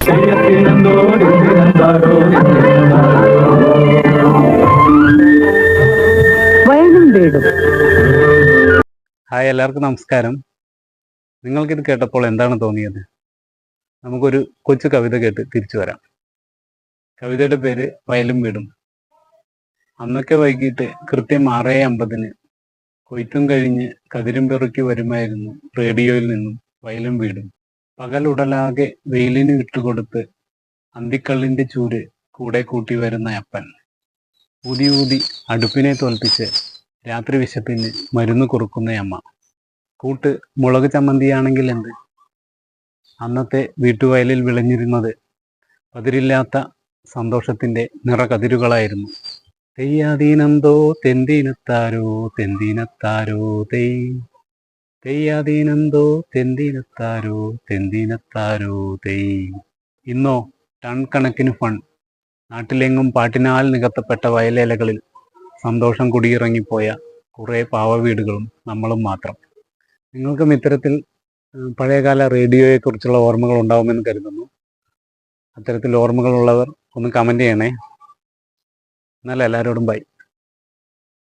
വയലും വീടും. ഹായ്, എല്ലാവർക്കും നമസ്കാരം. നിങ്ങൾക്കിത് കേട്ടപ്പോൾ എന്താണ് തോന്നിയത്? നമുക്കൊരു കൊച്ചു കവിത കേട്ട് തിരിച്ചു വരാം. കവിതയുടെ പേര് വയലും വീടും. അന്നൊക്കെ വൈകിട്ട് കൃത്യം 6:50 കൊയ്ത്തും കഴിഞ്ഞ് കതിരും പെറുക്കി വരുമായിരുന്നു റേഡിയോയിൽ നിന്നും വയലും വീടും. പകലുടലാകെ വെയിലിന് വിട്ടുകൊടുത്ത് അന്തിക്കള്ളിന്റെ ചൂര് കൂടെ കൂട്ടി വരുന്ന അപ്പൻ. ഊതി ഊതി അടുപ്പിനെ തോൽപ്പിച്ച് രാത്രി വിശപ്പിന് മരുന്ന് കുറുക്കുന്ന അമ്മ. കൂട്ട് മുളക് ചമ്മന്തിയാണെങ്കിൽ എന്ത്? അന്നത്തെ വീട്ടുവയലിൽ വിളഞ്ഞിരുന്നത് പതിരില്ലാത്ത സന്തോഷത്തിന്റെ നിറകതിരുകളായിരുന്നു. തെയ്യാതീനന്തോ തെന്തിനത്താരോ തെന്തിനത്താരോ തെയ്, തെയ്യാതീനന്തോ തെന്തിനത്താരോ തെന്തിനത്താരോ തെയ്. ഇന്നോ ടൺ കണക്കിന് ഫണ്ട്. നാട്ടിലെങ്ങും പാട്ടിനാൽ നികത്തപ്പെട്ട വയലേലകളിൽ സന്തോഷം കുടിയിറങ്ങിപ്പോയ കുറേ പാവ വീടുകളും നമ്മളും മാത്രം. നിങ്ങൾക്കും ഇത്തരത്തിൽ പഴയകാല റേഡിയോയെക്കുറിച്ചുള്ള ഓർമ്മകൾ ഉണ്ടാവുമെന്ന് കരുതുന്നു. അത്തരത്തിൽ ഓർമ്മകളുള്ളവർ ഒന്ന് കമൻറ്റ് ചെയ്യണേ. എന്നാൽ എല്ലാവരോടും ബൈ.